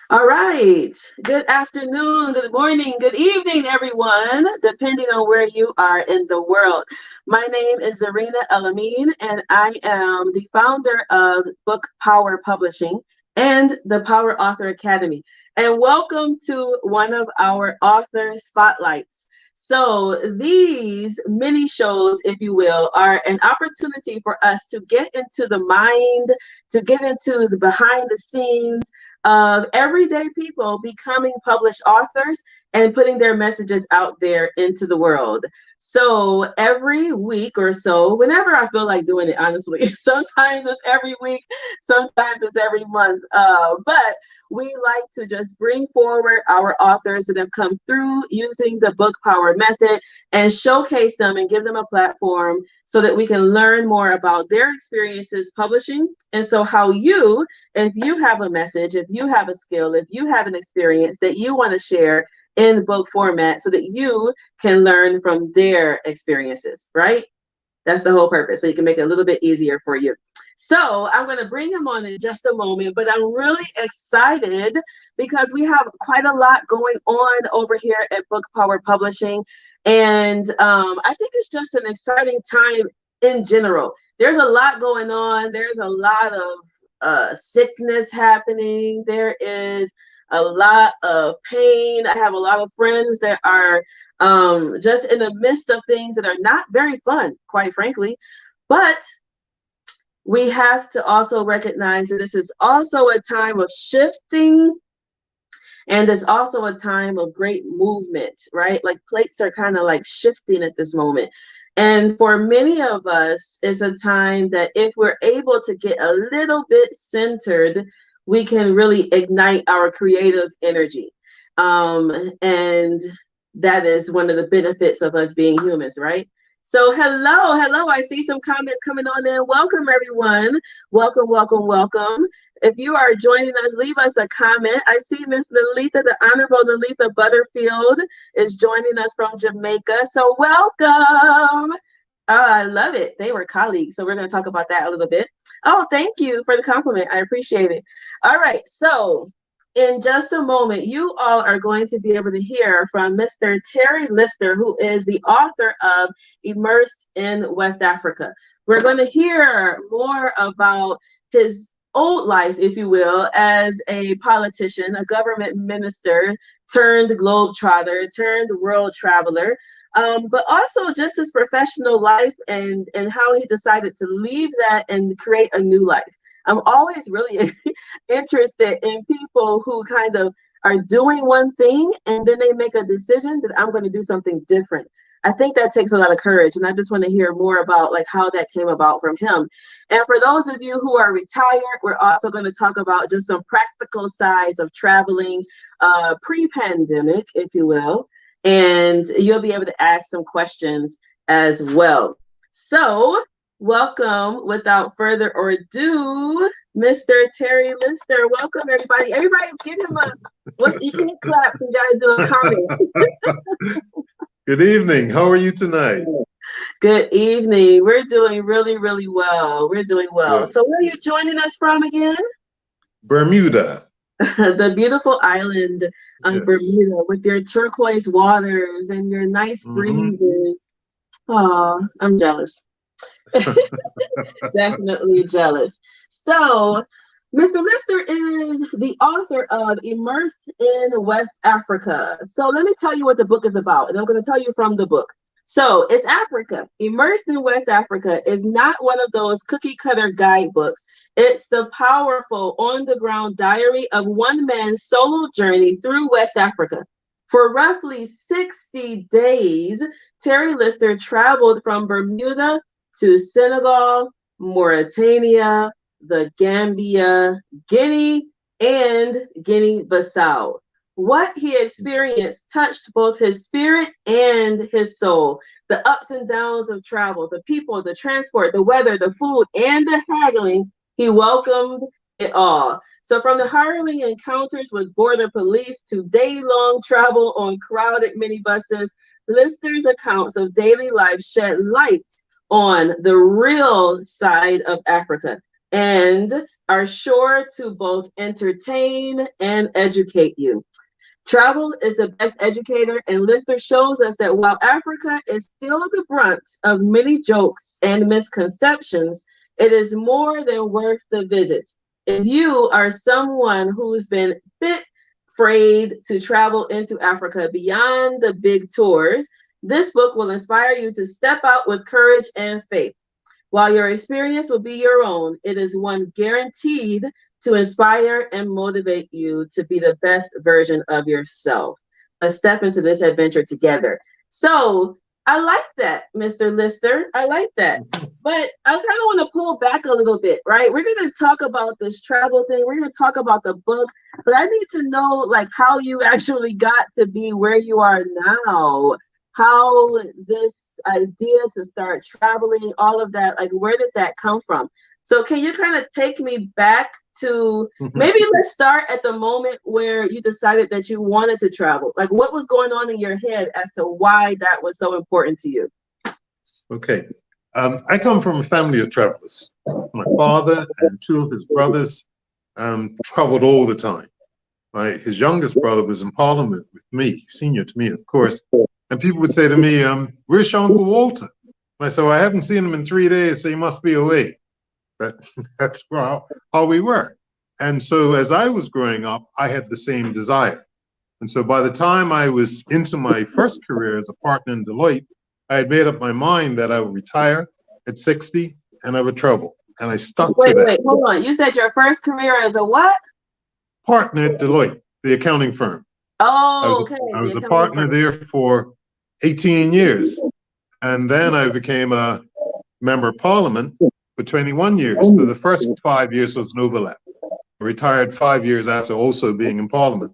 All right. Good afternoon, good morning, good evening, everyone, depending on where you are in the world. My name is Zarinah El-Amin, and I am the founder of Book Power Publishing and the Power Author Academy. And welcome to one of our author spotlights. So, these mini shows, if you will, are an opportunity for us to get into the mind, to get into the behind the scenes of everyday people becoming published authors and putting their messages out there into the world. So every week or so, whenever I feel like doing it, honestly, sometimes it's every week, sometimes it's every month. But we like to just bring forward our authors that have come through using the book power method and showcase them and give them a platform so that we can learn more about their experiences publishing. And so, how you, if you have a message, if you have a skill, if you have an experience that you want to share in book format so that you can learn from their experiences, right? That's the whole purpose. So you can make it a little bit easier for you. So I'm going to bring him on in just a moment, but I'm really excited because we have quite a lot going on over here at Book Power Publishing. And I think it's just an exciting time in general. There's a lot going on. There's a lot of sickness happening. There is a lot of pain. I have a lot of friends that are just in the midst of things that are not very fun, quite frankly. But we have to also recognize that this is also a time of shifting, and it's also a time of great movement, right? Like plates are kind of like shifting at this moment. And for many of us, it's a time that if we're able to get a little bit centered, we can really ignite our creative energy. And that is one of the benefits of us being humans, right? So hello. I see some comments coming on in. Welcome, everyone. Welcome. If you are joining us, leave us a comment. I see Miss Lalitha, the Honorable Lalitha Butterfield, is joining us from Jamaica. So welcome. Oh, I love it. They were colleagues. So we're going to talk about that a little bit. Oh, thank you for the compliment. I appreciate it. All right. So in just a moment, you all are going to be able to hear from Mr. Terry Lister, who is the author of Immersed in West Africa. We're going to hear more about his old life, if you will, as a politician, a government minister, turned globetrotter, turned world traveler, but also just his professional life and how he decided to leave that and create a new life. I'm always really interested in people who kind of are doing one thing and then they make a decision that I'm going to do something different. I think that takes a lot of courage, and I just want to hear more about like how that came about from him. And for those of you who are retired, we're also going to talk about just some practical sides of traveling pre-pandemic, if you will, and you'll be able to ask some questions as well. So welcome, without further ado, Mr. Terry Lister. Welcome, everybody. Everybody give him a, you can't clap, so you gotta do a comment. Good evening. How are you tonight? Good evening. We're doing really well. We're doing well. Good. So where are you joining us from again? Bermuda. The beautiful island of Yes. Bermuda with your turquoise waters and your nice breezes. Oh, I'm jealous. Definitely jealous. So, Mr. Lister is the author of Immersed in West Africa. So, let me tell you what the book is about, and I'm going to tell you from the book. So, it's Africa. Immersed in West Africa is not one of those cookie cutter guidebooks. It's the powerful on the ground diary of one man's solo journey through West Africa. For roughly 60 days, Terry Lister traveled from Bermuda to Senegal, Mauritania, the Gambia, Guinea, and Guinea-Bissau. What he experienced touched both his spirit and his soul. The ups and downs of travel, the people, the transport, the weather, the food, and the haggling, he welcomed it all. So from the harrowing encounters with border police to day-long travel on crowded minibuses, Lister's accounts of daily life shed light on the real side of Africa. And are sure to both entertain and educate you. Travel is the best educator, and Lister shows us that while Africa is still the brunt of many jokes and misconceptions, it is more than worth the visit. If you are someone who's been bit afraid to travel into Africa beyond the big tours, this book will inspire you to step out with courage and faith. While your experience will be your own, it is one guaranteed to inspire and motivate you to be the best version of yourself. Let's step into this adventure together. So I like that, Mr. Lister. I like that. But I kind of want to pull back a little bit, right? We're going to talk about this travel thing. We're going to talk about the book, but I need to know like how you actually got to be where you are now, how this idea to start traveling, all of that, like where did that come from? So can you kind of take me back to maybe let's start at the moment where you decided that you wanted to travel? Like what was going on in your head as to why that was so important to you? Okay. I come from a family of travelers. My father and two of his brothers traveled all the time. His youngest brother was in Parliament with me, senior to me, of course. And people would say to me, where's your Uncle Walter? And I said, well, I haven't seen him in 3 days, so he must be away. That's how we were. And so as I was growing up, I had the same desire. And so by the time I was into my first career as a partner in Deloitte, I had made up my mind that I would retire at 60 and I would travel. And I stuck to that. Wait, hold on. You said your first career as a what? Partner at Deloitte, the accounting firm. Oh, okay. I was a partner there for 18 years. And then I became a member of parliament for 21 years. So the first 5 years was an overlap. I retired 5 years after also being in parliament.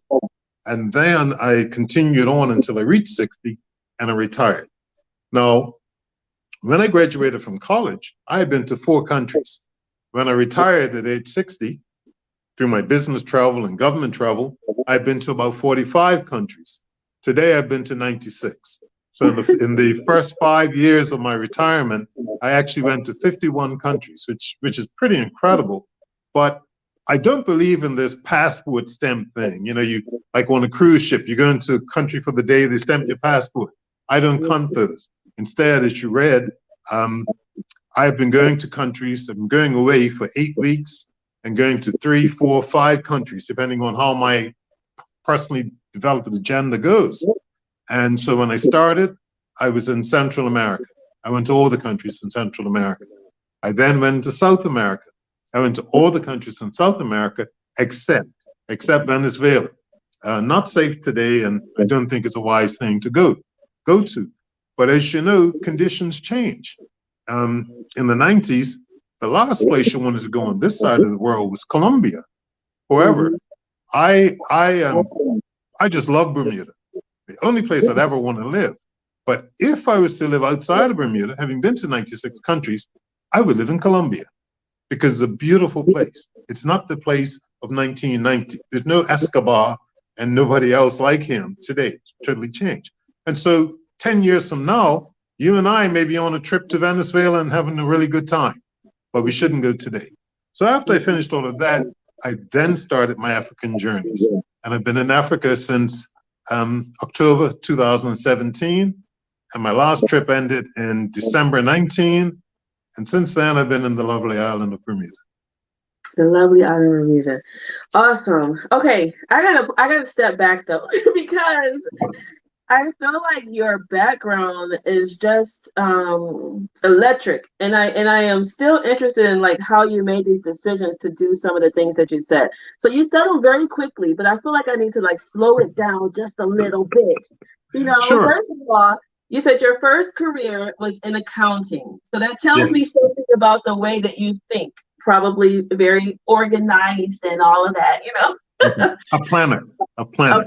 And then I continued on until I reached 60 and I retired. Now, when I graduated from college, I had been to 4 countries. When I retired at age 60, through my business travel and government travel, I've been to about 45 countries. Today, I've been to 96. So in the first 5 years of my retirement, I actually went to 51 countries, which is pretty incredible. But I don't believe in this passport stamp thing. You know, you like on a cruise ship, you go into a country for the day, they stamp your passport. I don't count those. Instead, as you read, I've been going to countries, I've been going away for 8 weeks and going to 3, 4, 5 countries, depending on how my personally developed agenda goes. And so when I started, I was in Central America. I went to all the countries in Central America. I then went to South America. I went to all the countries in South America except Venezuela. Not safe today, and I don't think it's a wise thing to go to. But as you know, conditions change. In the 90s, the last place you wanted to go on this side of the world was Colombia. However, I just love Bermuda. The only place I'd ever want to live. But if I was to live outside of Bermuda, having been to 96 countries, I would live in Colombia because it's a beautiful place. It's not the place of 1990. There's no Escobar and nobody else like him today. It's totally changed. And so 10 years from now, you and I may be on a trip to Venezuela and having a really good time, but we shouldn't go today. So after I finished all of that, I then started my African journeys. And I've been in Africa since October 2017. And my last trip ended in December 19. And since then, I've been in the lovely island of Bermuda. The lovely island of Bermuda. Awesome. Okay, I gotta step back though, because I feel like your background is just electric, and I am still interested in like how you made these decisions to do some of the things that you said. So you said them very quickly, but I feel like I need to like slow it down just a little bit. You know, Sure. First of all, you said your first career was in accounting, so that tells me Yes. something about the way that you think. Probably very organized and all of that. You know, A planner. a planner.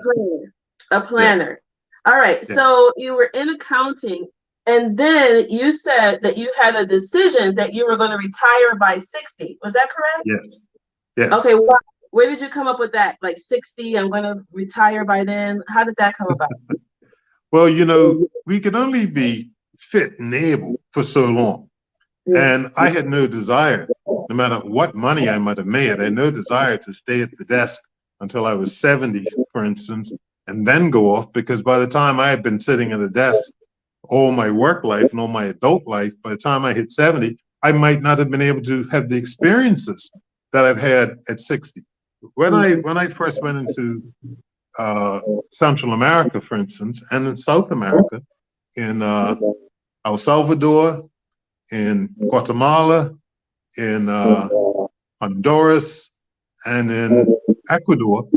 A planner. Yes. All right, Yes. so you were in accounting, and then you said that you had a decision that you were going to retire by 60. Was that correct? Yes. Yes. Okay, where did you come up with that? Like 60, I'm going to retire by then. How did that come about? Well, you know, we could only be fit and able for so long. And I had no desire no matter what money I might have made. I had no desire to stay at the desk until I was 70, for instance, and then go off, because by the time I had been sitting at a desk all my work life and all my adult life, by the time I hit 70, I might not have been able to have the experiences that I've had at 60. When I first went into Central America, for instance, and in South America, in El Salvador, in Guatemala, in Honduras, and in Ecuador,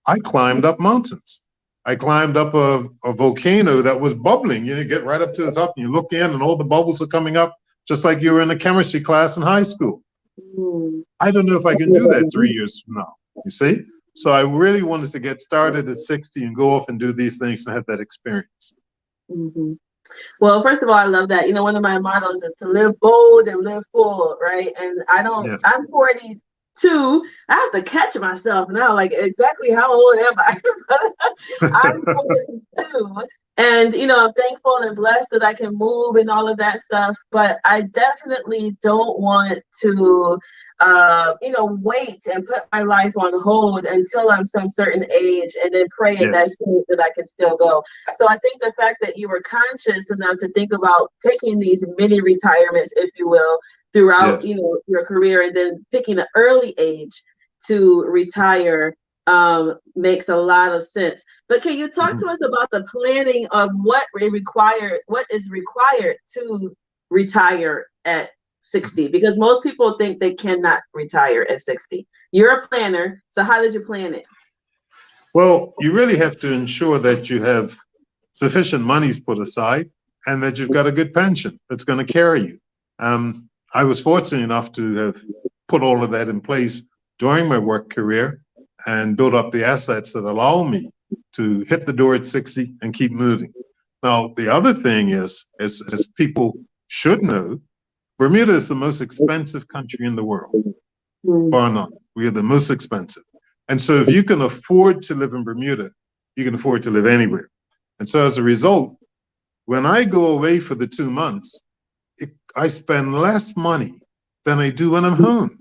I climbed up mountains. I climbed up a volcano that was bubbling. You get right up to the top and you look in and all the bubbles are coming up, just like you were in a chemistry class in high school. I don't know if I can do that 3 years from now, you see? So I really wanted to get started at 60 and go off and do these things and have that experience. Mm-hmm. Well, first of all, I love that. One of my mottos is to live bold and live full, right? And Yes. I'm 42. I have to catch myself now, like exactly how old am I? I'm 42. And, I'm thankful and blessed that I can move and all of that stuff. But I definitely don't want to, wait and put my life on hold until I'm some certain age and then pray in that state that I can still go. So I think the fact that you were conscious enough to think about taking these mini retirements, if you will, throughout, your career, and then picking an early age to retire makes a lot of sense. But can you talk to us about the planning of what is required to retire at 60? Because most people think they cannot retire at 60. You're a planner, so how did you plan it? Well, you really have to ensure that you have sufficient monies put aside and that you've got a good pension that's going to carry you. I was fortunate enough to have put all of that in place during my work career and build up the assets that allow me to hit the door at 60 and keep moving. Now, the other thing is, as people should know, Bermuda is the most expensive country in the world, bar none. We are the most expensive. And so if you can afford to live in Bermuda, you can afford to live anywhere. And so as a result, when I go away for the 2 months, I spend less money than I do when I'm home.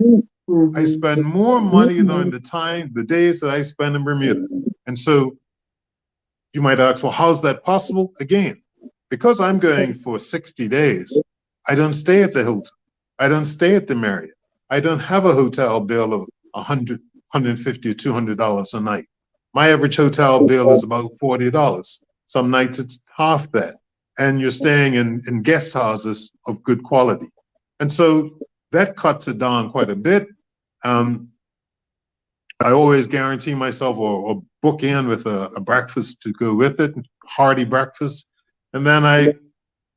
I spend more money during the days that I spend in Bermuda. And so you might ask, well, how's that possible? Again, because I'm going for 60 days, I don't stay at the Hilton. I don't stay at the Marriott. I don't have a hotel bill of $100, $150, or $200 a night. My average hotel bill is about $40. Some nights it's half that. And you're staying in guest houses of good quality. And so that cuts it down quite a bit. I always guarantee myself or book in with a breakfast to go with it, hearty breakfast. And then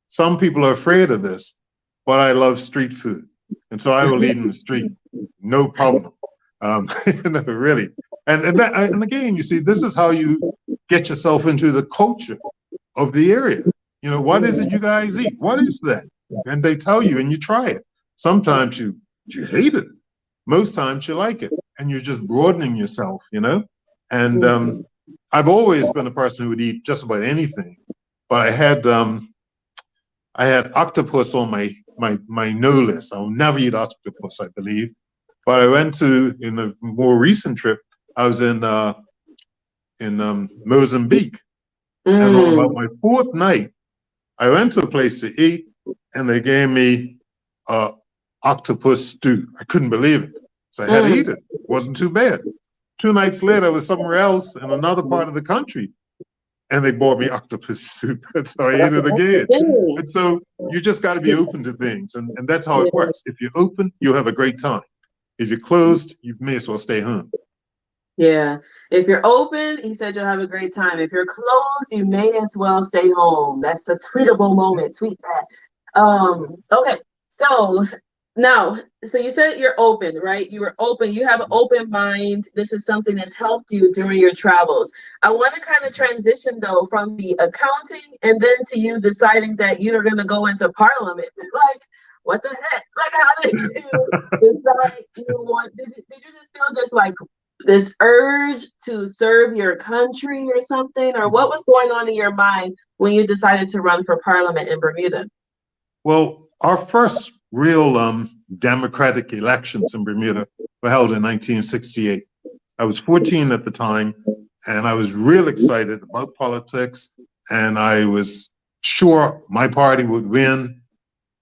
some people are afraid of this, but I love street food. And so I will eat in the street, no problem. Really. And again, you see, this is how you get yourself into the culture of the area. What is it you guys eat? What is that? And they tell you and you try it. Sometimes you hate it. Most times you like it. And you're just broadening yourself, And I've always been a person who would eat just about anything. But I had octopus on my no list. I'll never eat octopus, I believe. But I went in a more recent trip, I was in Mozambique. And on about my 4th night, I went to a place to eat, and they gave me octopus stew. I couldn't believe it. So I had to eat it. It wasn't too bad. 2 nights later, I was somewhere else in another part of the country, and they bought me octopus soup. So I ate it again. And so you just got to be open to things, and that's how it works. If you're open, you'll have a great time. If you're closed, you may as well stay home. Yeah. If you're open, he said you'll have a great time. If you're closed, you may as well stay home. That's the tweetable moment. Tweet that. Okay. So now, you said you're open, right? You were open. You have an open mind. This is something that's helped you during your travels. I want to kind of transition, though, from the accounting and then to you deciding that you're going to go into Parliament. Like, what the heck? Like, how did you decide did you just feel this urge to serve your country or something? Or what was going on in your mind when you decided to run for Parliament in Bermuda? Well, our first real democratic elections in Bermuda were held in 1968. I was 14 at the time, and I was real excited about politics, and I was sure my party would win,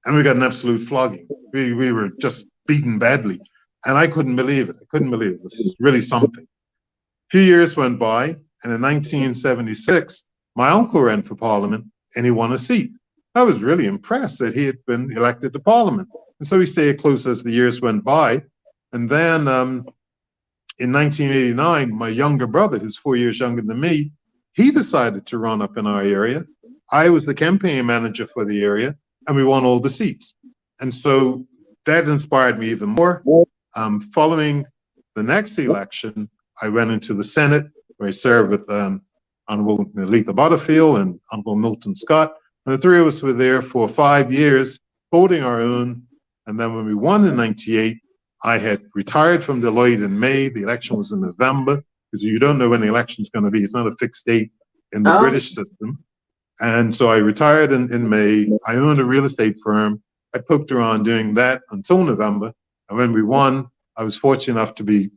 and we got an absolute flogging. We were just beaten badly, and I couldn't believe it. I couldn't believe it. It was really something. A few years went by, and in 1976, my uncle ran for parliament, and he won a seat. I was really impressed that he had been elected to parliament. And so we stayed close as the years went by. And then in 1989, my younger brother, who's 4 years younger than me, he decided to run up in our area. I was the campaign manager for the area, and we won all the seats. And so that inspired me even more. Following the next election, I went into the Senate, where I served with Honorable Letha Butterfield and Honorable Milton Scott. And the three of us were there for 5 years, holding our own. And then when we won in 98, I had retired from Deloitte in May. The election was in November, because you don't know when the election is going to be. It's not a fixed date in the British system. And so I retired in May. I owned a real estate firm. I poked around doing that until November. And when we won, I was fortunate enough to be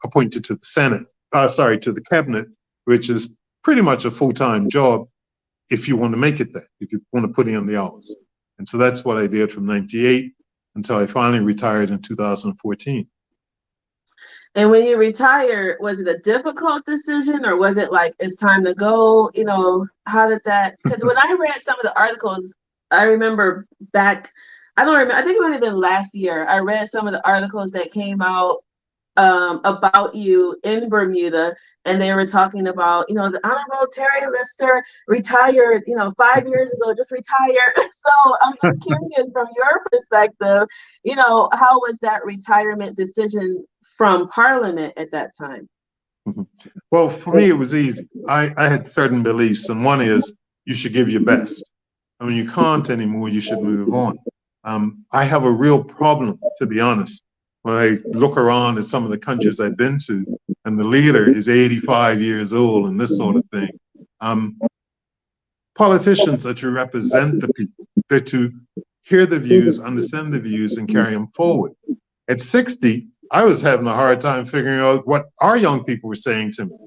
appointed to the to the cabinet, which is pretty much a full-time job if you want to make it there, if you want to put in the hours. And so that's what I did from 98 until I finally retired in 2014. And when you retired, was it a difficult decision, or was it like, it's time to go? You know, how did that, because when I read some of the articles, I remember back, I don't remember, I think it might have been last year, I read some of the articles that came out about you in Bermuda, and they were talking about, you know, the Honorable Terry Lister retired, you know, 5 years ago, just retired. So I'm just curious, from your perspective, you know, how was that retirement decision from Parliament at that time? Well, for me, it was easy. I had certain beliefs, and one is you should give your best. And when you can't anymore, you should move on. I have a real problem, to be honest, when I look around at some of the countries I've been to, and the leader is 85 years old and this sort of thing. Politicians are to represent the people. They're to hear the views, understand the views, and carry them forward. At 60, I was having a hard time figuring out what our young people were saying to me.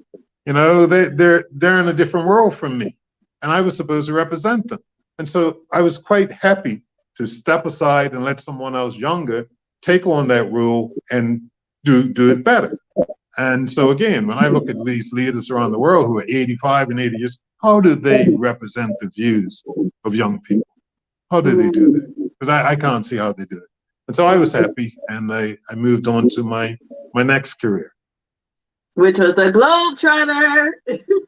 You know, they're in a different world from me, and I was supposed to represent them. And so I was quite happy to step aside and let someone else younger take on that role and do it better. And so again, when I look at these leaders around the world who are 85 and 80 years, how do they represent the views of young people? How do they do that? Because I can't see how they do it. And so I was happy, and I moved on to my next career. Which was a globetrotter.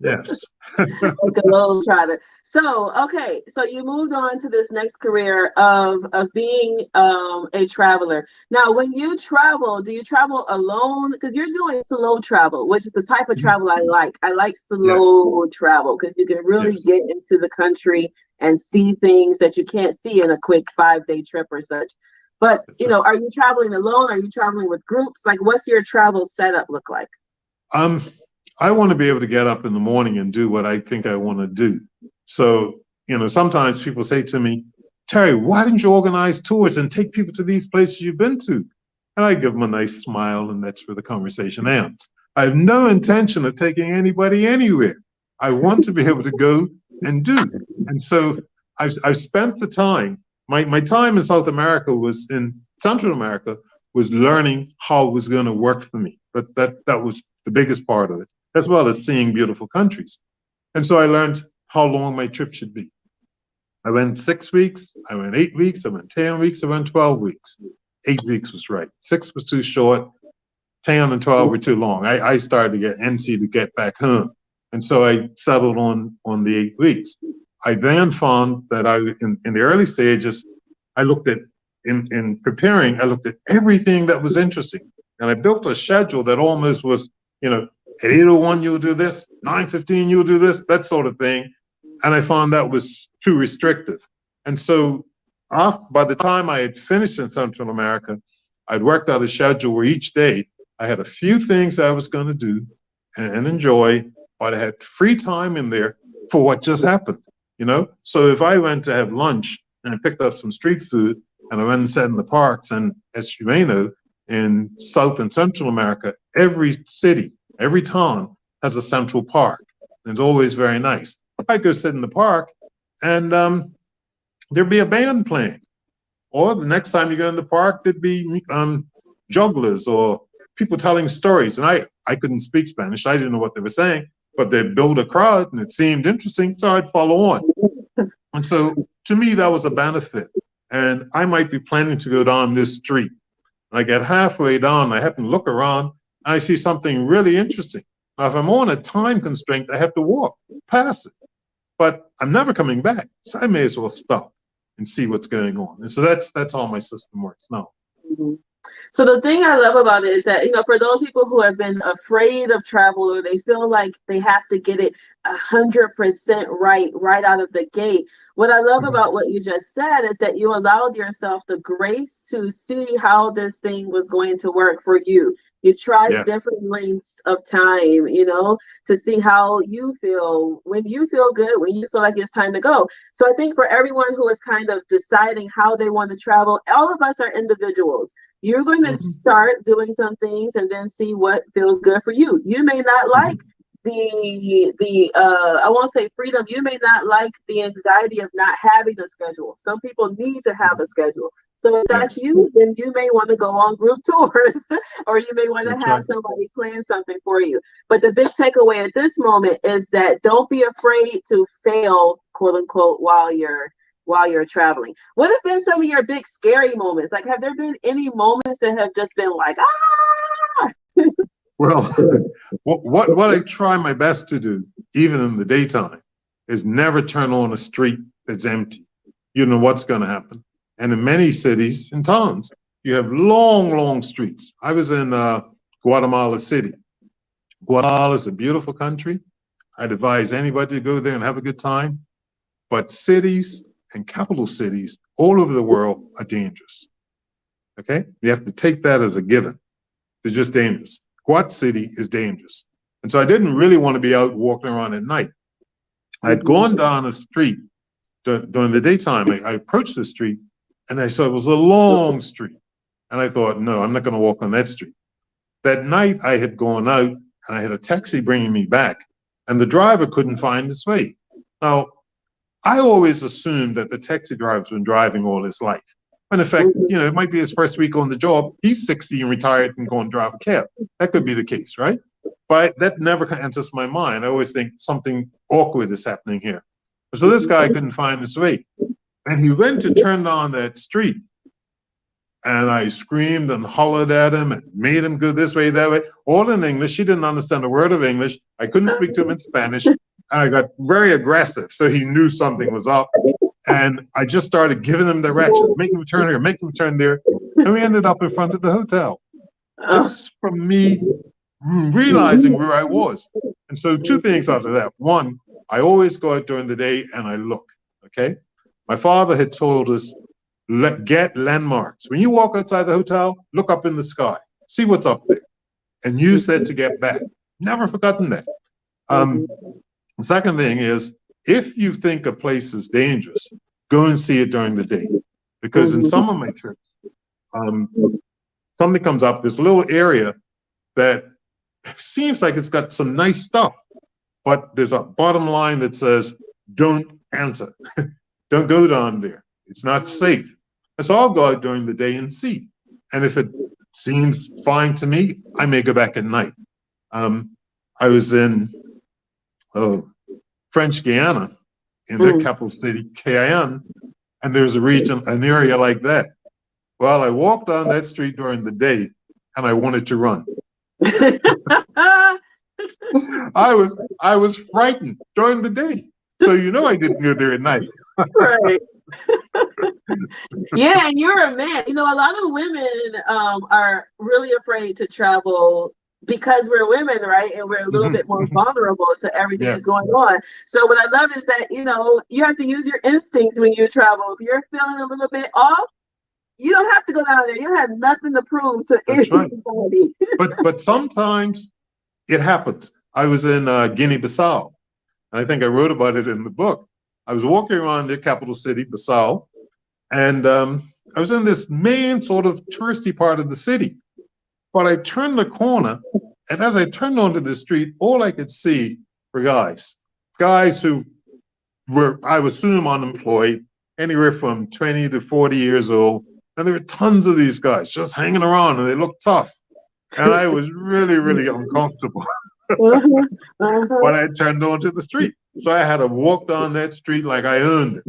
Yes. A globetrotter. So, okay, so you moved on to this next career of being a traveler. Now, when you travel, do you travel alone? Because you're doing slow travel, which is the type of travel I like. I like slow travel, because you can really get into the country and see things that you can't see in a quick 5-day trip or such. But, you know, are you traveling alone? Are you traveling with groups? Like, what's your travel setup look like? I want to be able to get up in the morning and do what I think I want to do. So, you know, sometimes people say to me, Terry, why didn't you organize tours and take people to these places you've been to? And I give them a nice smile, and that's where the conversation ends. I have no intention of taking anybody anywhere. I want to be able to go and do. And so I've spent the time, my time in South America was in Central America, was learning how it was going to work for me. But that was the biggest part of it, as well as seeing beautiful countries. And so I learned how long my trip should be. I went 6 weeks, I went 8 weeks, I went 10 weeks, I went 12 weeks. 8 weeks was right. 6 was too short, 10 and 12 were too long. I started to get antsy to get back home. And so I settled on the 8 weeks. I then found that in the early stages, I looked at, in preparing, I looked at everything that was interesting. And I built a schedule that almost was, you know, at 8:01 you'll do this, 9:15 you'll do this, that sort of thing. And I found that was too restrictive. And so by the time I had finished in Central America, I'd worked out a schedule where each day I had a few things I was going to do and enjoy, but I had free time in there for what just happened, you know? So if I went to have lunch and I picked up some street food, and I went and sat in the parks. And as you may know, in South and Central America, every city, every town has a central park. It's always very nice. I'd go sit in the park, and there'd be a band playing. Or the next time you go in the park, there'd be jugglers or people telling stories. And I couldn't speak Spanish. I didn't know what they were saying, but they'd build a crowd and it seemed interesting. So I'd follow on. And so to me, that was a benefit. And I might be planning to go down this street. I get halfway down, I happen to look around, and I see something really interesting. Now, if I'm on a time constraint, I have to walk past it. But I'm never coming back. So I may as well stop and see what's going on. And so that's how my system works now. Mm-hmm. So the thing I love about it is that, for those people who have been afraid of travel, or they feel like they have to get it 100% right out of the gate. What I love about what you just said is that you allowed yourself the grace to see how this thing was going to work for you. You tried different lengths of time, to see how you feel, when you feel good, when you feel like it's time to go. So I think for everyone who is kind of deciding how they want to travel, all of us are individuals. You're going to start doing some things and then see what feels good for you. You may not like the I won't say freedom. You may not like the anxiety of not having a schedule. Some people need to have a schedule. So if that's you, then you may want to go on group tours, or you may want to have somebody plan something for you. But the big takeaway at this moment is that don't be afraid to fail, quote unquote, while you're traveling. What have been some of your big scary moments? Like, have there been any moments that have just been like, ah? Well, what I try my best to do, even in the daytime, is never turn on a street that's empty. You know what's going to happen. And in many cities and towns, you have long, long streets. I was in Guatemala City. Guatemala is a beautiful country. I'd advise anybody to go there and have a good time. But cities and capital cities all over the world are dangerous. Okay? You have to take that as a given. They're just dangerous. Guat City is dangerous. And so I didn't really want to be out walking around at night. I'd gone down a street during the daytime. I approached the street and I saw it was a long street. And I thought, no, I'm not going to walk on that street. That night I had gone out and I had a taxi bringing me back, and the driver couldn't find his way. Now, I always assumed that the taxi driver's been driving all his life. And in fact, it might be his first week on the job. He's 60 and retired and go and drive a cab. That could be the case, right? But that never enters my mind. I always think something awkward is happening here. So this guy couldn't find his way. And he went to turn down that street. And I screamed and hollered at him and made him go this way, that way, all in English. He didn't understand a word of English. I couldn't speak to him in Spanish. And I got very aggressive. So he knew something was up. And I just started giving him directions, make him turn here, make him turn there. And we ended up in front of the hotel. Just from me realizing where I was. And so two things out of that. One, I always go out during the day and I look, okay? My father had told us, get landmarks. When you walk outside the hotel, look up in the sky, see what's up there, and use that to get back. Never forgotten that. The second thing is, if you think a place is dangerous, go and see it during the day. Because in some of my trips, something comes up, this little area that seems like it's got some nice stuff, but there's a bottom line that says, don't enter. Don't go down there. It's not safe. And so I'll go out during the day and see. And if it seems fine to me, I may go back at night. I was in French Guiana, in their capital city, Cayenne, and there's a region, an area like that. Well, I walked down that street during the day and I wanted to run. I was frightened during the day. So I didn't go there at night. Right. Yeah, and you're a man. A lot of women are really afraid to travel because we're women, right? And we're a little bit more vulnerable to everything that's going on. So what I love is that, you have to use your instincts when you travel. If you're feeling a little bit off, you don't have to go down there. You have nothing to prove to anybody. Right. But sometimes it happens. I was in Guinea-Bissau. I think I wrote about it in the book. I was walking around their capital city, Bissau, and I was in this main sort of touristy part of the city. But I turned the corner, and as I turned onto the street, all I could see were guys who were, I would assume, unemployed, anywhere from 20 to 40 years old. And there were tons of these guys just hanging around, and they looked tough. And I was really, really uncomfortable Uh-huh, uh-huh. when I turned onto the street. So I had to walk down that street like I owned it,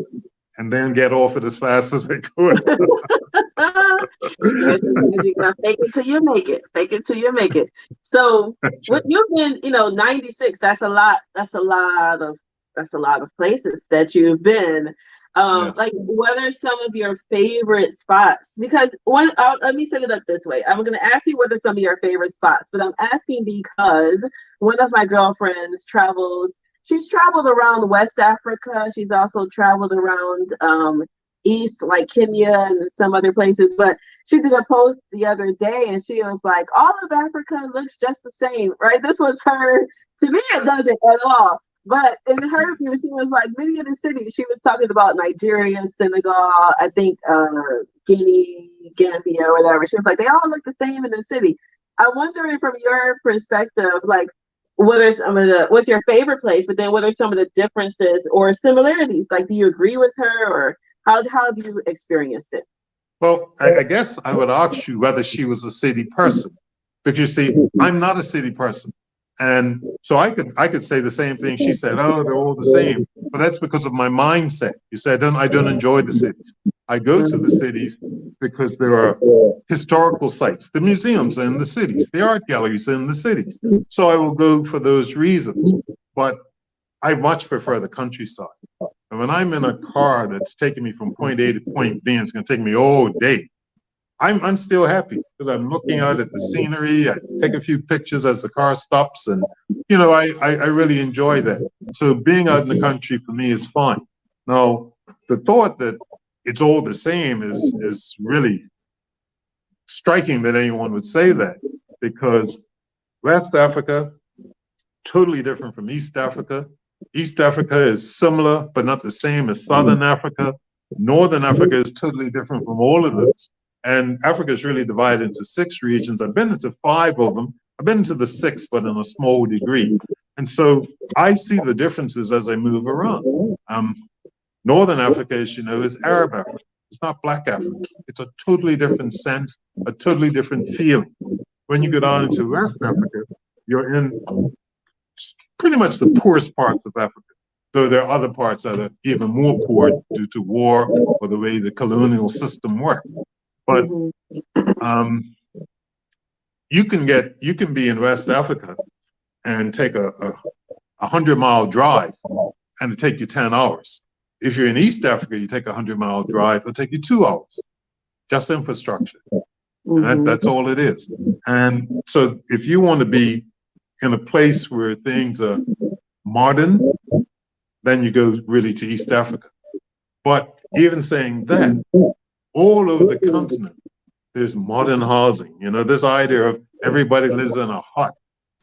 and then get off it as fast as I could. You gotta fake it till you make it. Fake it till you make it. So what you've been, 96, that's a lot of places that you've been. Yes. Like what are some of your favorite spots? Because let me set it up this way. I'm gonna ask you what are some of your favorite spots, but I'm asking because one of my girlfriends she's traveled around West Africa. She's also traveled around east, like Kenya and some other places. But she did a post the other day and she was like, all of Africa looks just the same, right? This was her, to me, it doesn't at all. But in her view, she was like, many of the cities, she was talking about Nigeria, Senegal, I think Guinea, Gambia, or whatever. She was like, they all look the same in the city. I'm wondering from your perspective, like, what's your favorite place, but then what are some of the differences or similarities? Like, do you agree with her or how have you experienced it? Well, I guess I would ask you whether she was a city person, because you see, I'm not a city person, and so I could say the same thing she said. Oh, they're all the same, but that's because of my mindset. You say I don't enjoy the cities. I go to the cities because there are historical sites, the museums are in the cities, the art galleries are in the cities. So I will go for those reasons. But I much prefer the countryside. And when I'm in a car that's taking me from point A to point B, and it's going to take me all day, I'm still happy because I'm looking out at the scenery. I take a few pictures as the car stops, and I really enjoy that. So being out in the country for me is fine. Now, the thought that it's all the same is really striking that anyone would say that, because West Africa, totally different from East Africa. East Africa is similar, but not the same as Southern Africa. Northern Africa is totally different from all of those. And Africa is really divided into 6 regions. I've been into 5 of them. I've been into the 6th, but in a small degree. And so I see the differences as I move around. Northern Africa, as you know, is Arab Africa. It's not Black Africa. It's a totally different sense, a totally different feeling. When you go down into West Africa, you're in pretty much the poorest parts of Africa, though there are other parts that are even more poor due to war or the way the colonial system worked. But you can be in West Africa and take a 100-mile drive, and it take you 10 hours. If you're in East Africa, you take a 100-mile drive, it'll take you 2 hours. Just infrastructure. And that's all it is. And so if you want to be in a place where things are modern, then you go really to East Africa. But even saying that, all over the continent, there's modern housing. This idea of everybody lives in a hut.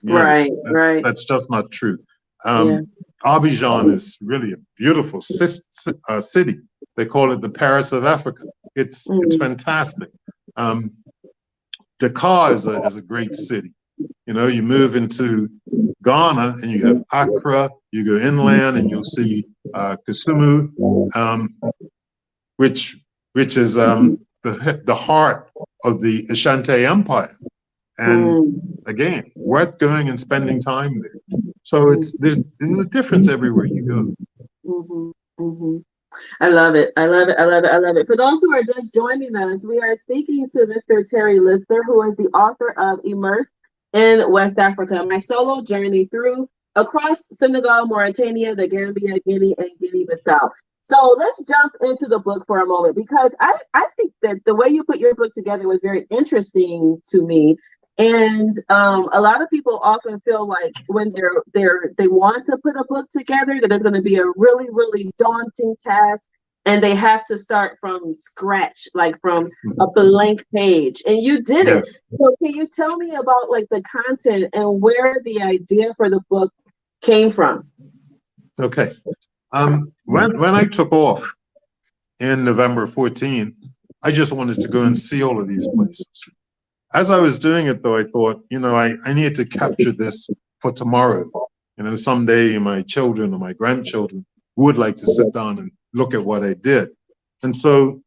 Right. That's just not true. Abidjan is really a beautiful city. They call it the Paris of Africa. It's fantastic. Dakar is a great city. You move into Ghana and you have Accra. You go inland and you'll see Kisumu, which is the heart of the Ashanti Empire. And again, worth going and spending time there. So there's a difference everywhere you go. I love it. I love it. I love it. I love it. For those who are just joining us, we are speaking to Mr. Terry Lister, who is the author of Immersed in West Africa, my solo journey across Senegal, Mauritania, the Gambia, Guinea, and Guinea-Bissau. So let's jump into the book for a moment, because I think that the way you put your book together was very interesting to me. And a lot of people often feel like when they want to put a book together, that it's going to be a really, really daunting task, and they have to start from scratch, like from a blank page. And you did it. So can you tell me about like the content and where the idea for the book came from? Okay. When I took off in November 14, I just wanted to go and see all of these places. As I was doing it, though, I thought, I need to capture this for tomorrow. Someday my children or my grandchildren would like to sit down and look at what I did. And so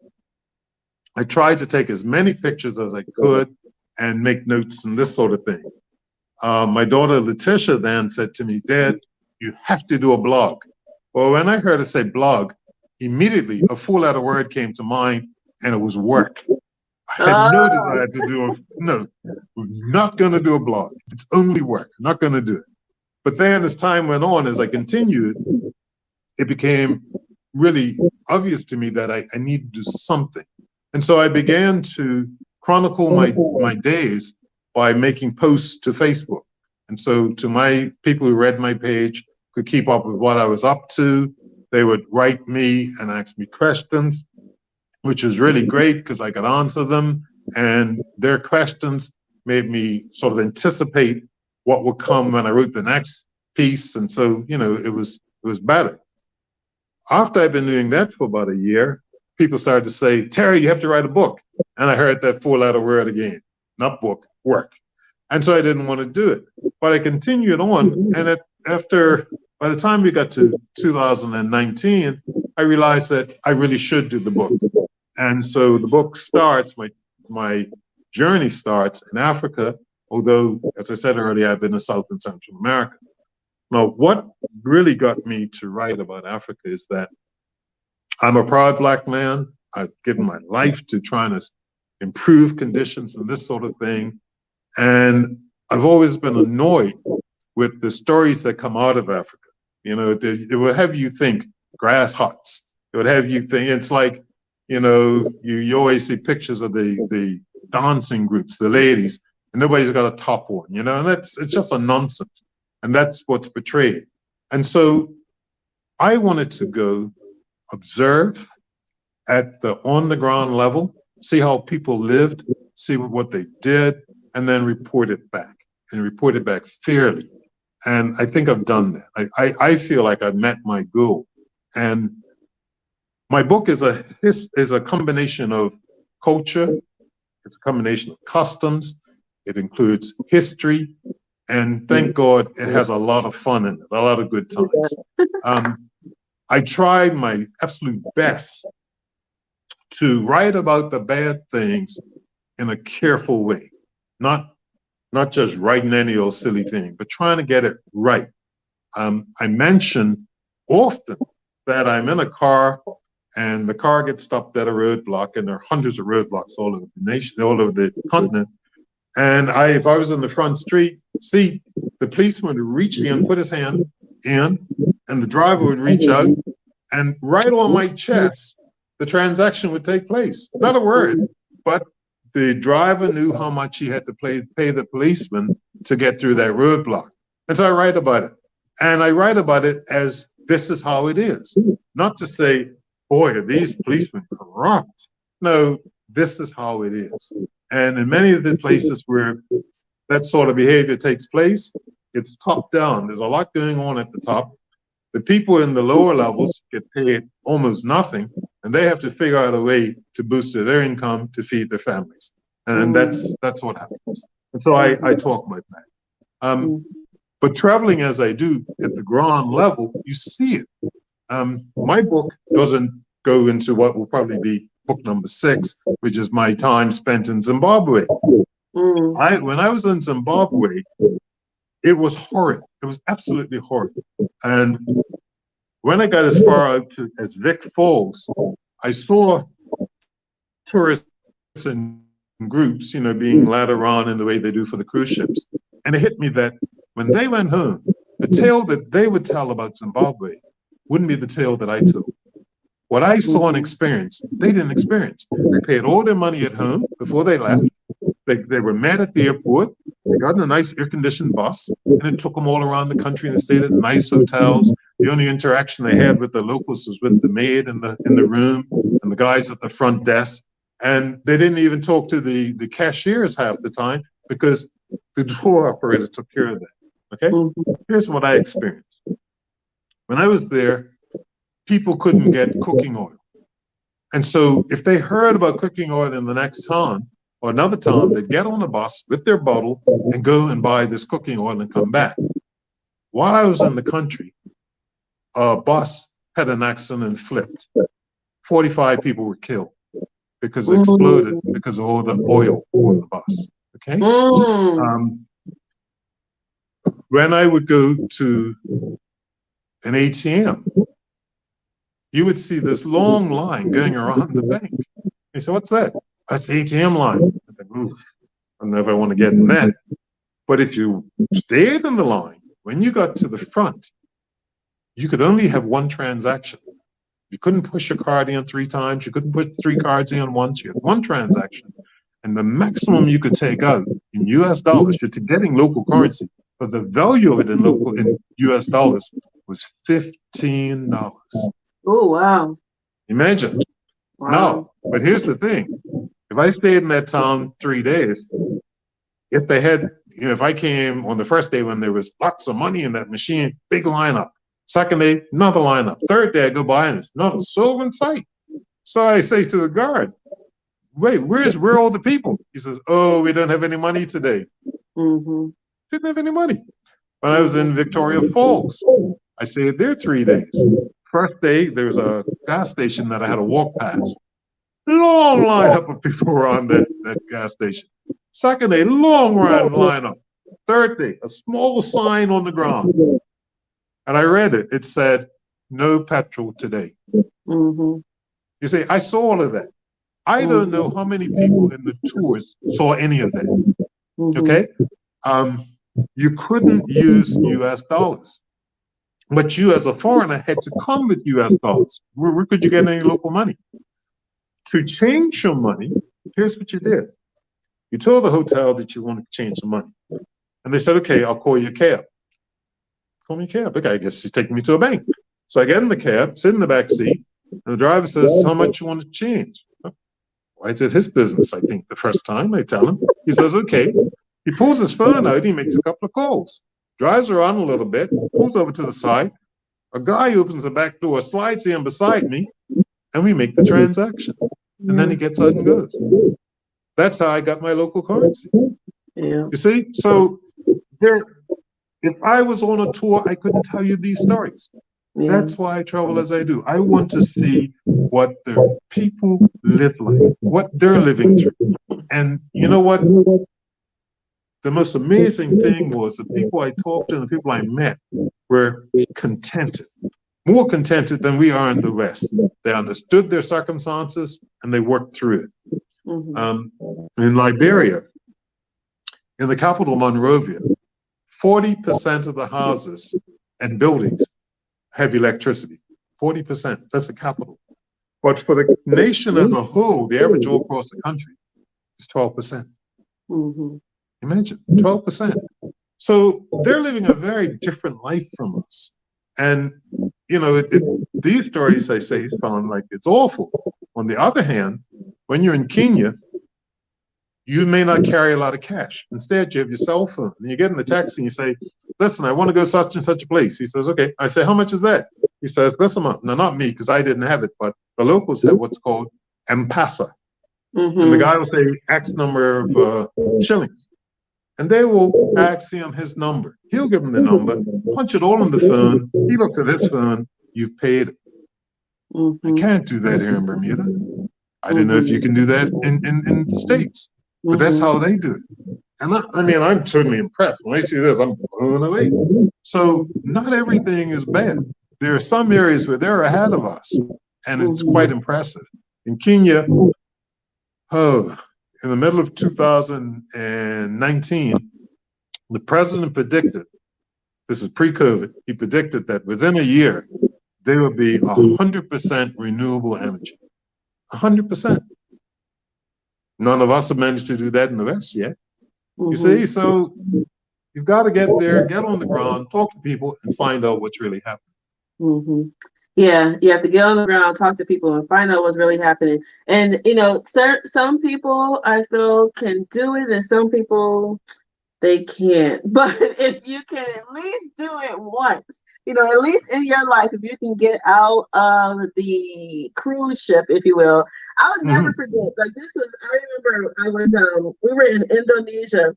I tried to take as many pictures as I could and make notes and this sort of thing. My daughter Letitia then said to me, Dad, you have to do a blog. Well, when I heard her say blog, immediately a four-letter word came to mind, and it was work. I had no desire to do no, we're not going to do a blog. It's only work. I'm not going to do it. But then as time went on, as I continued, it became really obvious to me that I needed to do something. And so I began to chronicle my days by making posts to Facebook. And so to my people who read my page could keep up with what I was up to. They would write me and ask me questions, which was really great because I could answer them. And their questions made me sort of anticipate what would come when I wrote the next piece. And so, it was better. After I'd been doing that for about a year, people started to say, Terry, you have to write a book. And I heard that four-letter word again, not book, work. And so I didn't want to do it. But I continued on. And by the time we got to 2019, I realized that I really should do the book. And so the book starts, my journey starts in Africa, although, as I said earlier, I've been to South and Central America. Now, what really got me to write about Africa is that I'm a proud Black man. I've given my life to trying to improve conditions and this sort of thing. And I've always been annoyed with the stories that come out of Africa. It will have you think grass huts. It would have you think, it's like, you always see pictures of the dancing groups, the ladies, and nobody's got a top on, and it's just a nonsense. And that's what's portrayed. And so I wanted to go observe at the on-the-ground level, see how people lived, see what they did, and then report it back, and report it back fairly. And I think I've done that. I feel like I've met my goal. And my book is a combination of culture, it's a combination of customs, it includes history, and thank God it has a lot of fun in it, a lot of good times. I tried my absolute best to write about the bad things in a careful way, not just writing any old silly thing, but trying to get it right. I mention often that I'm in a car and the car gets stopped at a roadblock, and there are hundreds of roadblocks all over the nation, all over the continent. And if I was in the front seat, the policeman would reach me and put his hand in, and the driver would reach out, and right on my chest, the transaction would take place. Not a word, but the driver knew how much he had to pay the policeman to get through that roadblock. And so I write about it. And I write about it as this is how it is. Not to say, boy, are these policemen corrupt. No, this is how it is. And in many of the places where that sort of behavior takes place, it's top down. There's a lot going on at the top. The people in the lower levels get paid almost nothing, and they have to figure out a way to boost their income to feed their families. And that's what happens. And so I talk about that. But traveling as I do at the ground level, you see it. My book doesn't go into what will probably be book number 6, which is my time spent in Zimbabwe. When I was in Zimbabwe, it was horrid. It was absolutely horrid. And when I got as far out as Vic Falls, I saw tourists in groups, being led around in the way they do for the cruise ships. And it hit me that when they went home, the tale that they would tell about Zimbabwe wouldn't be the tale that I told. What I saw and experienced, they didn't experience. They paid all their money at home before they left. They were met at the airport. They got in a nice air-conditioned bus, and it took them all around the country and they stayed at nice hotels. The only interaction they had with the locals was with the maid in the room and the guys at the front desk. And they didn't even talk to the cashiers half the time because the tour operator took care of that. Okay? Here's what I experienced. When I was there, people couldn't get cooking oil. And so if they heard about cooking oil in the next town or another town, they'd get on a bus with their bottle and go and buy this cooking oil and come back. While I was in the country, a bus had an accident and flipped. 45 people were killed because it exploded because of all the oil on the bus. Okay. Um, when I would go to an ATM, you would see this long line going around the bank. You say, what's that? That's the ATM line. I think, ooh, I don't know if I want to get in that. But if you stayed in the line, when you got to the front, you could only have one transaction. You couldn't push your card in 3 times. You couldn't put 3 cards in once. You had one transaction. And the maximum you could take out in US dollars, you're getting local currency, but the value of it in US dollars was $15. Oh, wow. Imagine. Wow. No, but here's the thing. If I stayed in that town 3 days, if they had, if I came on the first day when there was lots of money in that machine, big lineup. Second day, another lineup. Third day, I go by and there's not a soul in sight. So I say to the guard, wait, where are all the people? He says, oh, we don't have any money today. Didn't have any money. When I was in Victoria Falls, I stayed there 3 days. First day, there was a gas station that I had to walk past. Long lineup of people around that gas station. Second day, long lineup. Third day, a small sign on the ground. And I read it. It said, no petrol today. You see, I saw all of that. I don't know how many people in the tours saw any of that. Okay? You couldn't use US dollars. But you as a foreigner had to come with US dollars. Where could you get any local money? To change your money, here's what you did. You told the hotel that you wanted to change the money. And they said, okay, I'll call you a cab. Call me a cab. Okay, I guess she's taking me to a bank. So I get in the cab, sit in the back seat, and the driver says, how much you want to change? Well, it's his business, I think, the first time I tell him. He says, okay. He pulls his phone out, he makes a couple of calls, drives around a little bit, pulls over to the side. A guy opens the back door, slides in beside me, and we make the transaction. And then he gets out and goes. That's how I got my local currency. You see? So if I was on a tour, I couldn't tell you these stories. That's why I travel as I do. I want to see what the people live like, what they're living through. And you know what? The most amazing thing was the people I talked to and the people I met were contented, more contented than we are in the West. They understood their circumstances and they worked through it. In Liberia, in the capital Monrovia, 40% of the houses and buildings have electricity. 40%, that's the capital. But for the nation as a whole, the average all across the country is 12%. Imagine, 12%. So they're living a very different life from us. And, you know, these stories, I say, sound like it's awful. On the other hand, when you're in Kenya, you may not carry a lot of cash. Instead, you have your cell phone. And you get in the taxi and you say, listen, I want to go such and such a place. He says, okay. I say, how much is that? He says, this amount. No, not me, because I didn't have it, but the locals have what's called M-Pesa. And the guy will say X number of shillings. And they will ask him his number. He'll give him the number, punch it all on the phone. He looks at his phone, you've paid it. I can't do that here in Bermuda. I don't know if you can do that in the States, but that's how they do it. And I mean, I'm totally impressed. When I see this, I'm blown away. So not everything is bad. There are some areas where they're ahead of us, and it's quite impressive. In Kenya, in the middle of 2019, the president predicted, this is pre-COVID, he predicted that within a year, there would be 100% renewable energy. 100%. None of us have managed to do that in the West yet. You see, so you've got to get there, get on the ground, talk to people, and find out what's really happening. Yeah, you have to get on the ground, talk to people, and find out what's really happening. And you know, some people I feel can do it, and some people They can't. But if you can at least do it once, at least in your life, if you can get out of the cruise ship, if you will, I would never Hmm. forget. Like I remember we were in Indonesia,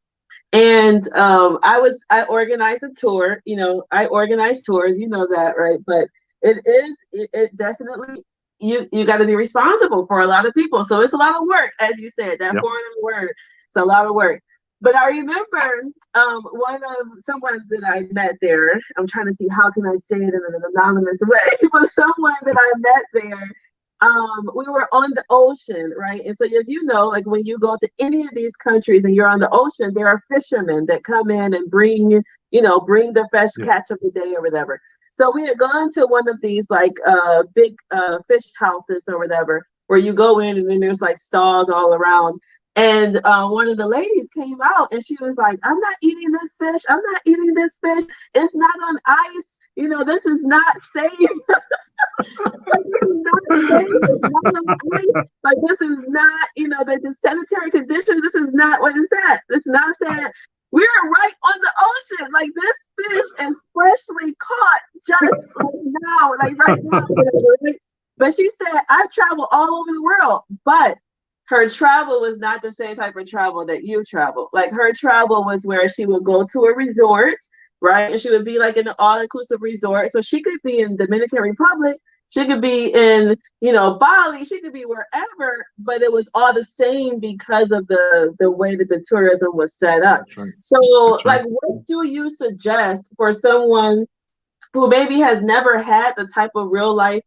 and I organized a tour. I organized tours. You know that, right? But it definitely you got to be responsible for a lot of people. So it's a lot of work, as you said. That Yep. foreign word, it's a lot of work. But I remember one of someone that I met there. I'm trying to see how can I say it in an anonymous way, but someone that I met there, we were on the ocean, right? And so, as you know, like when you go to any of these countries and you're on the ocean, there are fishermen that come in and bring the fish, Yeah. catch of the day or whatever. So we had gone to one of these like big fish houses or whatever, where you go in and then there's like stalls all around. And one of the ladies came out and she was like, "I'm not eating this fish. I'm not eating this fish. It's not on ice. This is not safe." Like, this is not safe. It's not nice. Like, this is not, the sanitary conditions. This is not what it's at. It's not saying we're right on the ocean. Like, this fish is freshly caught just like now, like right now. Right? But she said, I've traveled all over the world, but her travel was not the same type of travel that you travel. Like, her travel was where she would go to a resort, right? And she would be like in an all-inclusive resort. So she could be in Dominican Republic, she could be in, Bali, she could be wherever, but it was all the same because of the way that the tourism was set up. That's right. So, That's right. like, what do you suggest for someone who maybe has never had the type of real life,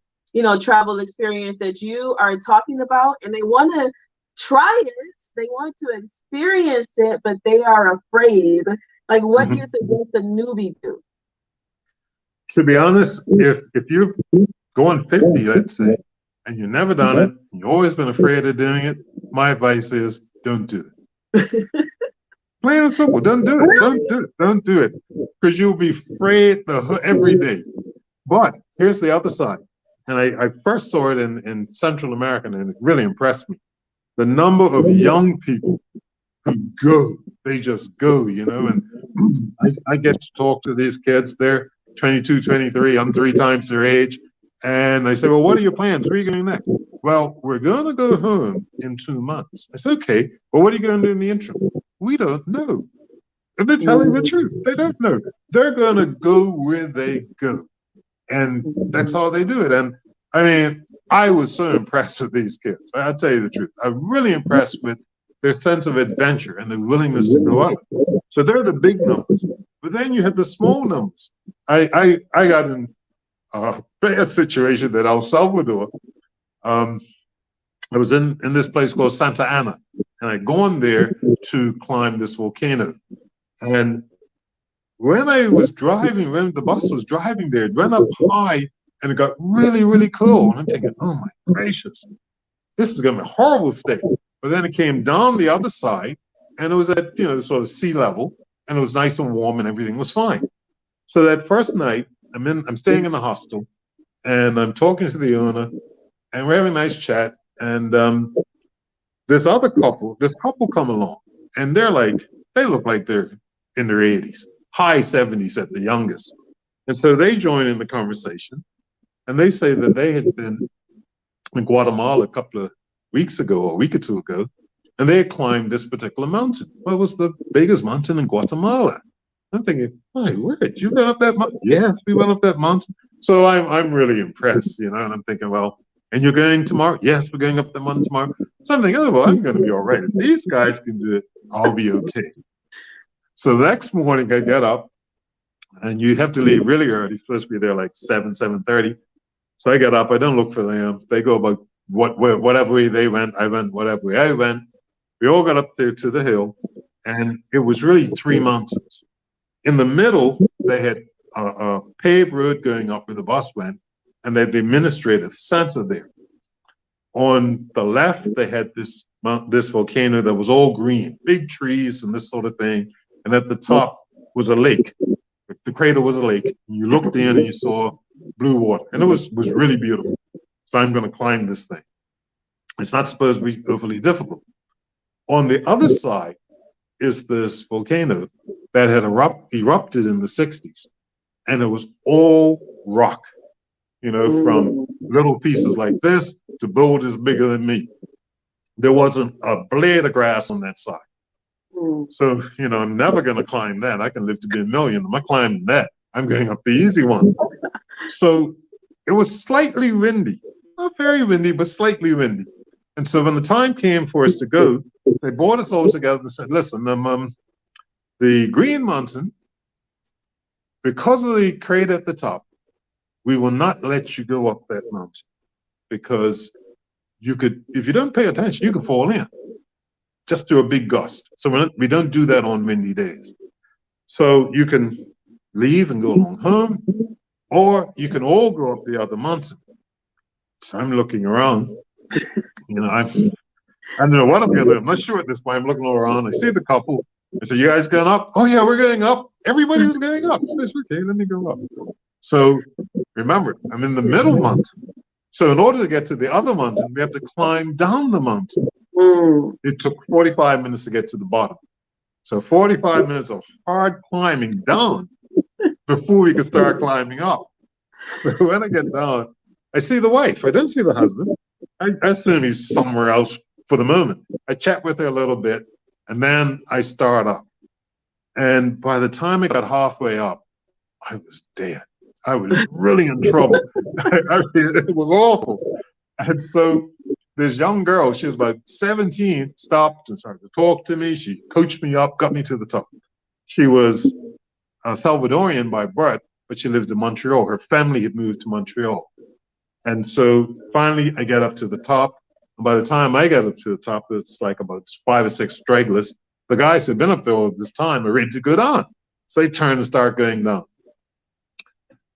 travel experience that you are talking about, and they want to try it, they want to experience it, but they are afraid? Like, what do you Hmm. suggest a newbie do? To be honest, if you're going 50, let's say, and you've never done it, you've always been afraid of doing it, my advice is don't do it. Plain and simple. Don't do it. Don't do it. Don't do it. Because you'll be afraid every day. But here's the other side. And I first saw it in Central America, and it really impressed me. The number of young people who go, they just go, and I get to talk to these kids. They're 22, 23. I'm three times their age. And I say, well, what are your plans? Where are you going next? Well, we're going to go home in 2 months. I said, okay, well, what are you going to do in the interim? We don't know. If they're telling the truth, they don't know. They're going to go where they go. And that's how they do it. And I mean, I was so impressed with these kids. I'll tell you the truth. I'm really impressed with their sense of adventure and their willingness to go out. So they're the big numbers. But then you have the small numbers. I got in a bad situation at El Salvador. Um, I was in this place called Santa Ana, and I'd gone there to climb this volcano. And when I was driving, when the bus was driving there, it went up high and it got really, really cool. And I'm thinking, oh my gracious, this is going to be a horrible state. But then it came down the other side and it was at, sort of sea level, and it was nice and warm and everything was fine. So that first night, I'm staying in the hostel and I'm talking to the owner and we're having a nice chat. And this couple come along and they look like they're in their 80s, high 70s at the youngest. And so they join in the conversation and they say that they had been in Guatemala a couple of weeks ago, or a week or two ago, and they had climbed this particular mountain. Well, it was the biggest mountain in Guatemala. I'm thinking, my word, you went up that mountain? Yes, we went up that mountain. So I'm really impressed, and I'm thinking, well, and you're going tomorrow? Yes, we're going up the mountain tomorrow. So I'm thinking, oh, well, I'm going to be all right. If these guys can do it, I'll be okay. So the next morning I get up, and you have to leave really early. You're supposed to be there like 7:30. So I get up. I don't look for them. They go about whatever way they went. I went whatever way I went. We all got up there to the hill, and it was really three mountains. In the middle, they had a paved road going up where the bus went, and they had the administrative center there. On the left, they had this volcano that was all green, big trees and this sort of thing. And at the top was a lake. The crater was a lake. You looked in and you saw blue water, and it was really beautiful. So I'm going to climb this thing. It's not supposed to be overly difficult. On the other side, is this volcano that had erupted in the 60s. And it was all rock, from little pieces like this to boulders bigger than me. There wasn't a blade of grass on that side. So, I'm never going to climb that. I can live to be a million. I'm not climbing that. I'm going up the easy one. So it was slightly windy, not very windy, but slightly windy. And so when the time came for us to go, they brought us all together and said, listen, the Green Mountain, because of the crater at the top, we will not let you go up that mountain because you could, if you don't pay attention, you could fall in just to a big gust. So we don't do that on windy days. So you can leave and go along home, or you can all go up the other mountain. So I'm looking around, I don't know what I'm going to do. I'm not sure at this point. I'm looking all around. I see the couple. I said, you guys going up? Oh, yeah, we're going up. Everybody was going up. So I said, okay, let me go up. So remember, I'm in the middle mountain. So in order to get to the other mountain, we have to climb down the mountain. It took 45 minutes to get to the bottom. So 45 minutes of hard climbing down before we could start climbing up. So when I get down, I see the wife. I didn't see the husband. I assume he's somewhere else for the moment. I chat with her a little bit, and then I start up. And by the time I got halfway up, I was dead. I was really in trouble. I mean, it was awful. And so this young girl, she was about 17, stopped and started to talk to me. She coached me up, got me to the top. She was Salvadorian by birth, but she lived in Montreal. Her family had moved to Montreal. And so finally I get up to the top. And by the time I get up to the top, it's like about 5 or 6 stragglers. The guys who've been up there all this time are ready to go down. So they turn and start going down.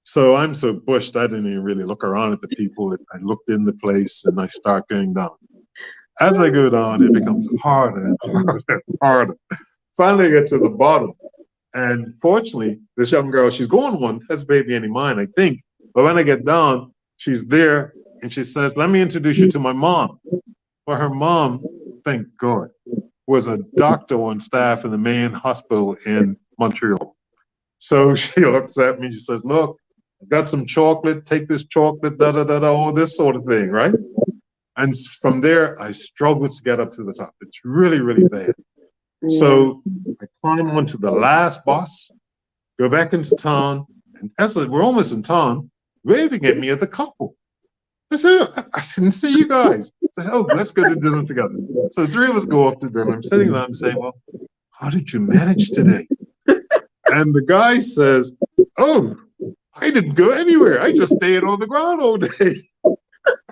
So I'm so bushed, I didn't even really look around at the people. I looked in the place and I start going down. As I go down, it becomes harder and harder and harder. Finally, I get to the bottom. And fortunately, this young girl, she's going one, has baby any mine, I think. But when I get down, she's there and she says, let me introduce you to my mom. Well, her mom, thank God, was a doctor on staff in the main hospital in Montreal. So she looks at me, she says, look, I got some chocolate, take this chocolate, all this sort of thing, right? And from there, I struggled to get up to the top. It's really, really bad. So I climb onto the last bus, go back into town, and as we're almost in town, waving at me at the couple. I said, I didn't see you guys. I said, oh, let's go to dinner together. So the 3 of us go off to dinner. I'm sitting there, I'm saying, well, how did you manage today? And the guy says, oh, I didn't go anywhere. I just stayed on the ground all day.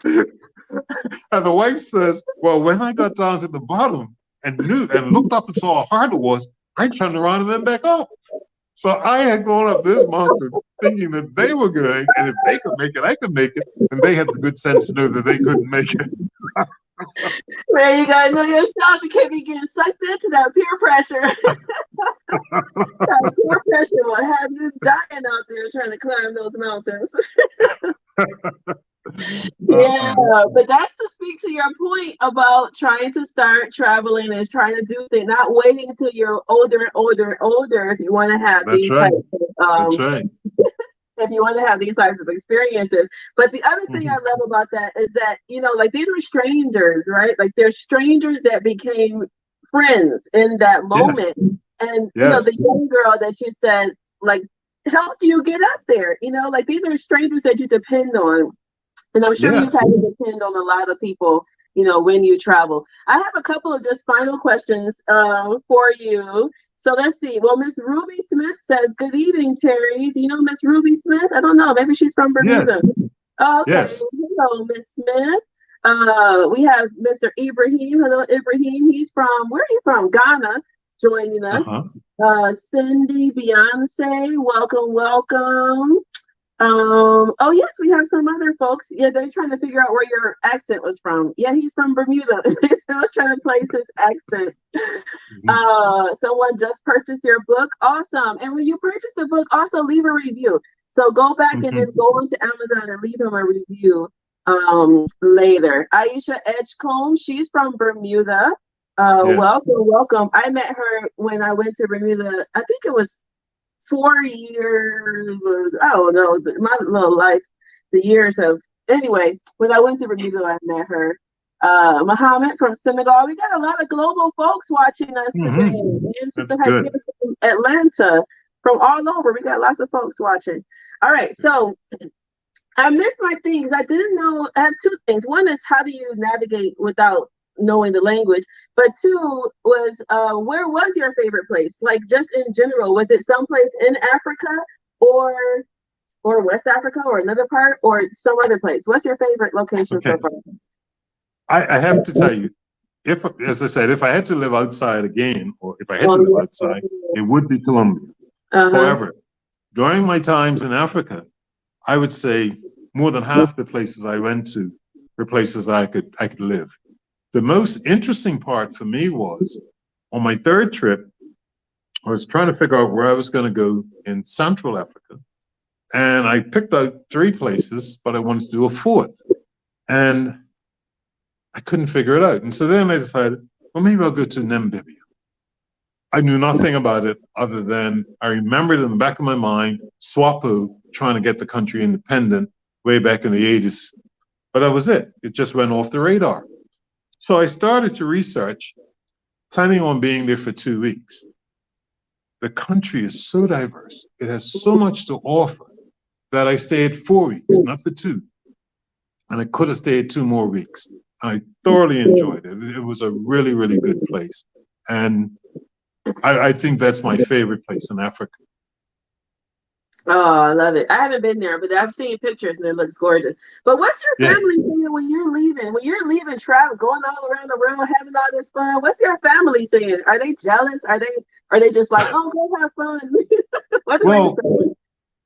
And the wife says, well, when I got down to the bottom and looked up and saw how hard it was, I turned around and went back up. So I had gone up this mountain thinking that they were going, and if they could make it, I could make it. And they had the good sense to know that they couldn't make it. Man, you gotta know yourself. You can't be getting sucked into that peer pressure. That peer pressure will have you dying out there trying to climb those mountains. Yeah, but that's to speak to your point about trying to start traveling and trying to do things, not waiting until you're older and older and older if you want to have That's these right. types of, That's right. if you want to have these types of experiences. But the other thing I love about that is that, like these were strangers, right? Like they're strangers that became friends in that moment. Yes. And, Yes. The young girl that you said, like, helped you get up there, like these are strangers that you depend on. And I'm sure you've had to depend on a lot of people, when you travel. I have a couple of just final questions for you. So let's see. Well, Miss Ruby Smith says, good evening, Terry. Do you know Miss Ruby Smith? I don't know. Maybe she's from Bermuda. Yes. Oh, okay. Yes. Hello, Miss Smith. We have Mr. Ibrahim. Hello, Ibrahim. He's from, where are you from? Ghana, joining us. Cindy, Beyonce, welcome, welcome. Oh yes, we have some other folks. Yeah, they're trying to figure out where your accent was from. Yeah, he's from Bermuda. They're still trying to place his accent. Someone just purchased your book. Awesome. And when you purchase the book, also leave a review. So go back and then go into Amazon and leave him a review later. Aisha Edgecombe, she's from Bermuda. Yes. Welcome, welcome. I met her when I went to Bermuda. I think it was 4 years. I don't know. My little life, the years have. Anyway, when I went to Bermuda, I met her. Mohammed from Senegal. We got a lot of global folks watching us today. Hmm. Me and Sister That's Hakeem good. from Atlanta, from all over. We got lots of folks watching. All right, so I missed my things. I didn't know. I have two things. One is how do you navigate without knowing the language? But two was where was your favorite place? Like just in general, was it someplace in Africa or West Africa or another part or some other place? What's your favorite location Okay. so far? I have to tell you, if, as I said, if I had to live outside again, or if I had to Oh live yeah. outside, it would be Colombia. Uh huh. However, during my times in Africa, I would say more than half the places I went to were places I could live. The most interesting part for me was on my third trip, I was trying to figure out where I was going to go in Central Africa. And I picked out three places, but I wanted to do a fourth. And I couldn't figure it out. And so then I decided, well, maybe I'll go to Namibia. I knew nothing about it other than I remembered in the back of my mind SWAPO trying to get the country independent way back in the 80s. But that was it. It just went off the radar. So I started to research, planning on being there for 2 weeks. The country is so diverse. It has so much to offer that I stayed 4 weeks, not the two. And I could have stayed 2 more weeks. And I thoroughly enjoyed it. It was a really, really good place. And I think that's my favorite place in Africa. Oh, I love it. I haven't been there, but I've seen pictures and it looks gorgeous. But what's your Yes. family saying when you're leaving? When you're leaving, travel, going all around the world, having all this fun. What's your family saying? Are they jealous? Are they just like, oh, go have fun? What do they Well, say?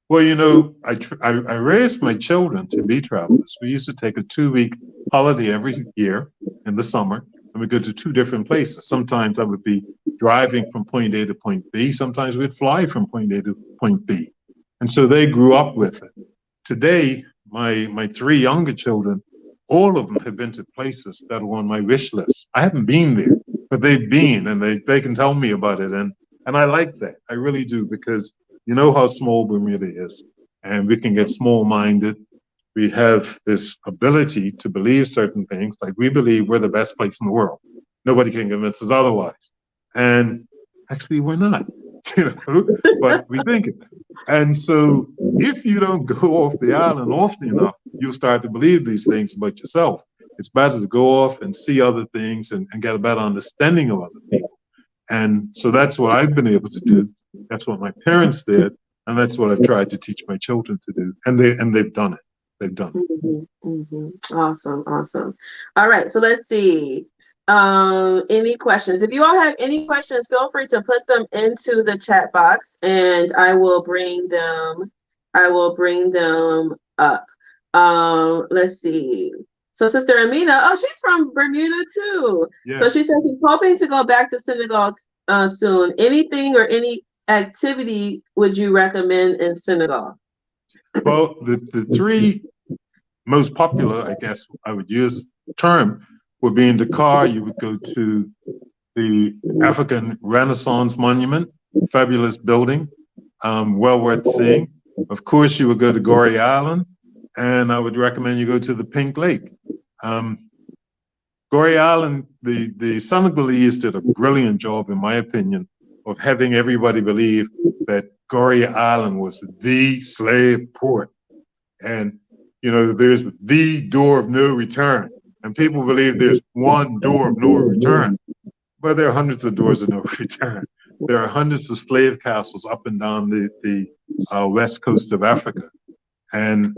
well, I raised my children to be travelers. We used to take a 2 week holiday every year in the summer, and we go to two different places. Sometimes I would be driving from point A to point B. Sometimes we'd fly from point A to point B. And so they grew up with it. Today, my three younger children, all of them have been to places that are on my wish list. I haven't been there, but they've been, and they can tell me about it. And I like that. I really do, because you know how small Bermuda is, and we can get small minded. We have this ability to believe certain things, like we believe we're the best place in the world. Nobody can convince us otherwise. And actually, we're not, but we think it. And so, if you don't go off the island often enough, you'll start to believe these things about yourself. It's better to go off and see other things and get a better understanding of other people. And so that's what I've been able to do. That's what my parents did, and that's what I've tried to teach my children to do. And they've done it. They've done it. Awesome, awesome. All right, so let's see. Any questions? If you all have any questions, feel free to put them into the chat box, and I will bring them. I will bring them up. Let's see. So Sister Amina, oh, she's from Bermuda too. So she Yes. says she's hoping to go back to Senegal soon. Anything or any activity would you recommend in Senegal? Well, the three most popular, I guess I would use term, would be in Dakar. You would go to the African Renaissance Monument, fabulous building, well worth seeing. Of course, you would go to Goree Island, and I would recommend you go to the Pink Lake. Um, Goree Island, the Senegalese did a brilliant job, in my opinion, of having everybody believe that Goree Island was the slave port. And, there's the door of no return. And people believe there's one door of no return. But there are hundreds of doors of no return. There are hundreds of slave castles up and down the west coast of Africa. And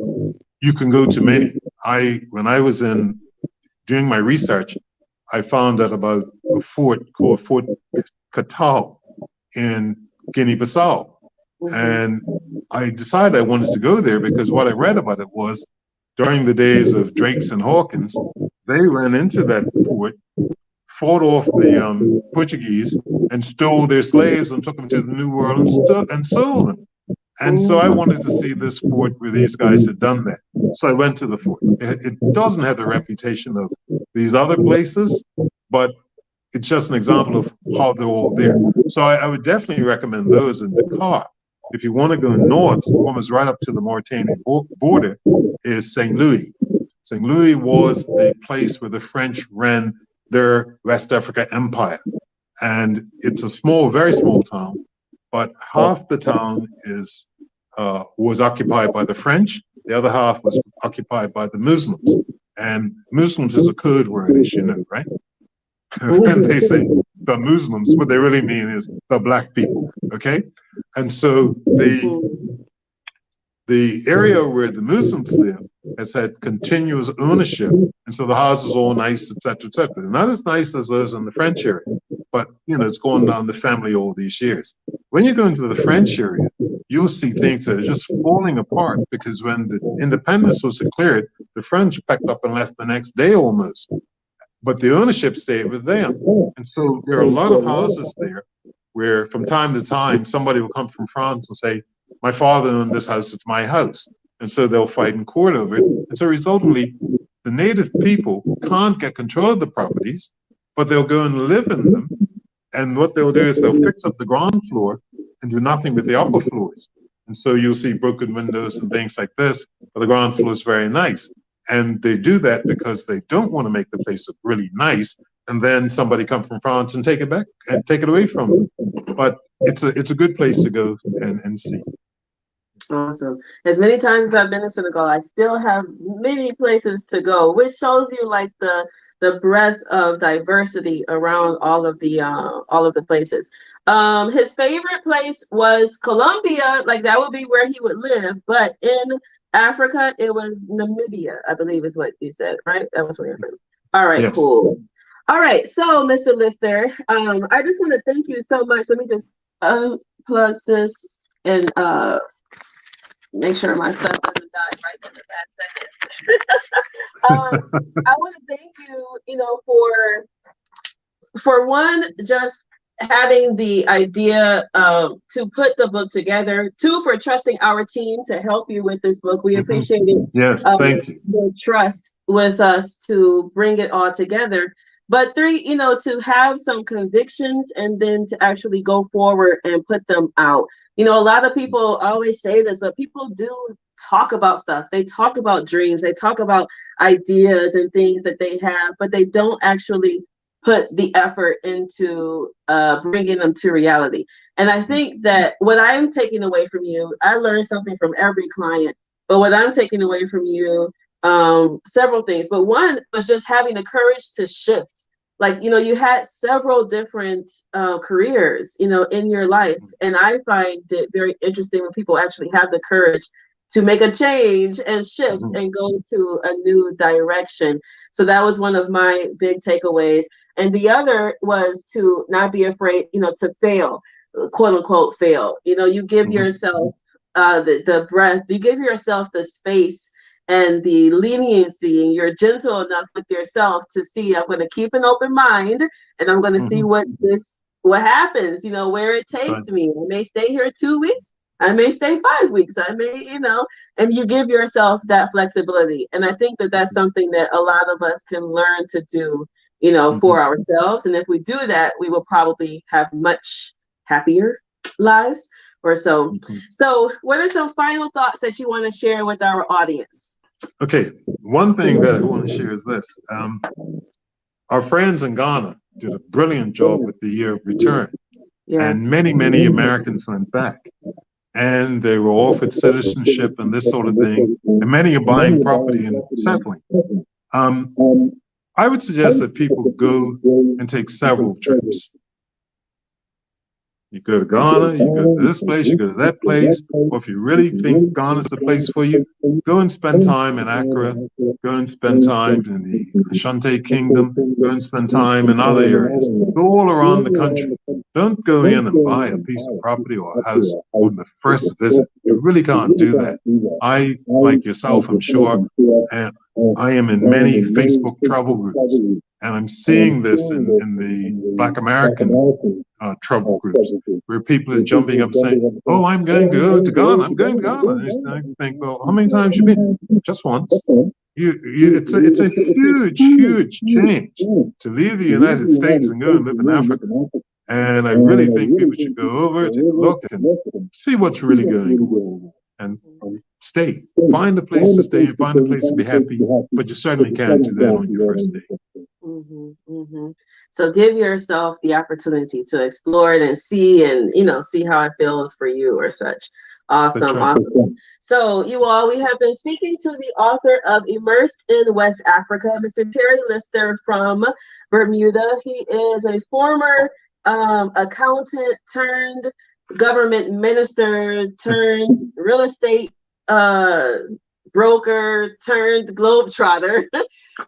you can go to many. When I was doing my research, I found out about a fort called Fort Catal in Guinea-Bissau. And I decided I wanted to go there because what I read about it was during the days of Drakes and Hawkins, they ran into that port, fought off the Portuguese, and stole their slaves and took them to the New World and sold them. And so I wanted to see this fort where these guys had done that. So I went to the fort. It doesn't have the reputation of these other places, but it's just an example of how they're all there. So I would definitely recommend those in the car. If you want to go north, almost right up to the Mauritanian border, is St. Louis. St. Louis was the place where the French ran their West Africa empire. And it's a small, very small town, but half the town was occupied by the French. The other half was occupied by the Muslims. And Muslims is a code word, as you know, right? When they say the Muslims, what they really mean is the black people, okay? And so the area where the Muslims live has had continuous ownership, and so the house is all nice, et cetera, et cetera. Not as nice as those in the French area, but it's gone down the family all these years. When you go into the French area, you'll see things that are just falling apart, because when the independence was declared, the French packed up and left the next day almost. But the ownership stayed with them. And so there are a lot of houses there where from time to time, somebody will come from France and say, my father owned this house, it's my house. And so they'll fight in court over it. And so resultantly, the native people can't get control of the properties, but they'll go and live in them. And what they'll do is they'll fix up the ground floor and do nothing with the upper floors. And so you'll see broken windows and things like this, but the ground floor is very nice. And they do that because they don't want to make the place look really nice, and then somebody come from France and take it back and take it away from them. But it's a good place to go and see. Awesome. As many times as I've been to Senegal, I still have many places to go, which shows you like the breadth of diversity around all of the places. His favorite place was Colombia, like that would be where he would live, but in Africa, it was Namibia, I believe is what you said, right? That was where you're from. All right, yes. Cool. All right, so Mr. Lifter, I just want to thank you so much. Let me just unplug this and make sure my stuff doesn't die right in the bad second. I want to thank you, for one, just having the idea to put the book together. Two, for trusting our team to help you with this book. We appreciate it. Yes, thank you. Your trust with us to bring it all together. But three, to have some convictions and then to actually go forward and put them out. A lot of people always say this, but people do talk about stuff. They talk about dreams. They talk about ideas and things that they have, but they don't actually put the effort into bringing them to reality. And I think that what I'm taking away from you, I learned something from every client, but what I'm taking away from you, several things, but one was just having the courage to shift. Like, you had several different careers, in your life. And I find it very interesting when people actually have the courage to make a change and shift and go to a new direction. So that was one of my big takeaways. And the other was to not be afraid, to fail, quote unquote, fail. You give yourself the breath, you give yourself the space and the leniency, and you're gentle enough with yourself to see, I'm going to keep an open mind and I'm going to see what happens, where it takes me. I may stay here 2 weeks. I may stay 5 weeks. I may, and you give yourself that flexibility. And I think that that's something that a lot of us can learn to do, for ourselves. And if we do that, we will probably have much happier lives or so. So what are some final thoughts that you want to share with our audience? Okay. One thing that I want to share is this. Our friends in Ghana did a brilliant job with the year of return. Yeah. And many, many Americans went back. And they were offered citizenship and this sort of thing. And many are buying property and settling. I would suggest that people go and take several trips. You go to Ghana, you go to this place, you go to that place. Or if you really think Ghana's the place for you, go and spend time in Accra, go and spend time in the Ashanti Kingdom, go and spend time in other areas. Go all around the country. Don't go in and buy a piece of property or a house on the first visit. You really can't do that. I, like yourself, I'm sure, and I am in many Facebook travel groups, and I'm seeing this in the Black American travel groups, where people are jumping up and saying, oh, I'm going to go to Ghana, I'm going to Ghana. And I think, well, how many times have you been? Just once. it's a huge change to leave the United States and go and live in Africa. And I really think people should go over, take a look, and see what's really going on, and stay. Find a place to stay and find a place to be happy. But you certainly can't do that on your first day. So give yourself the opportunity to explore it and see, and see how it feels for you or such. Awesome, awesome. So you all, we have been speaking to the author of Immersed in West Africa, Mr. Terry Lister from Bermuda. He is a former accountant turned government minister turned real estate broker turned globetrotter,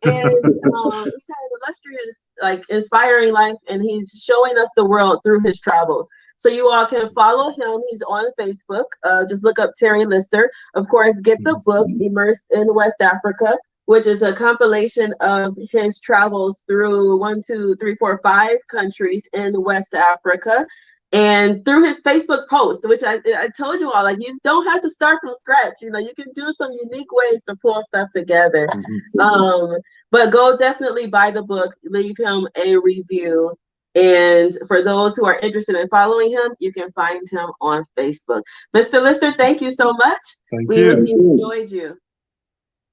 and he's had an illustrious, inspiring life, and he's showing us the world through his travels. So you all can follow him. He's on Facebook. Just look up Terry Lister. Of course, get the book Immersed in West Africa, which is a compilation of his travels through 5 countries in West Africa. And through his Facebook post, which I told you all, you don't have to start from scratch. You can do some unique ways to pull stuff together. But go definitely buy the book, leave him a review. And for those who are interested in following him, you can find him on Facebook. Mr. Lister, thank you so much. We really enjoyed you.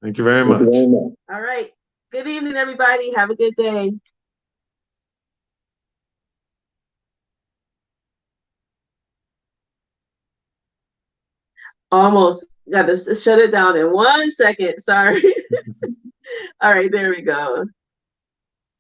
Thank you very much. All right. Good evening, everybody. Have a good day. Almost got to shut it down in 1 second. Sorry. All right, there we go.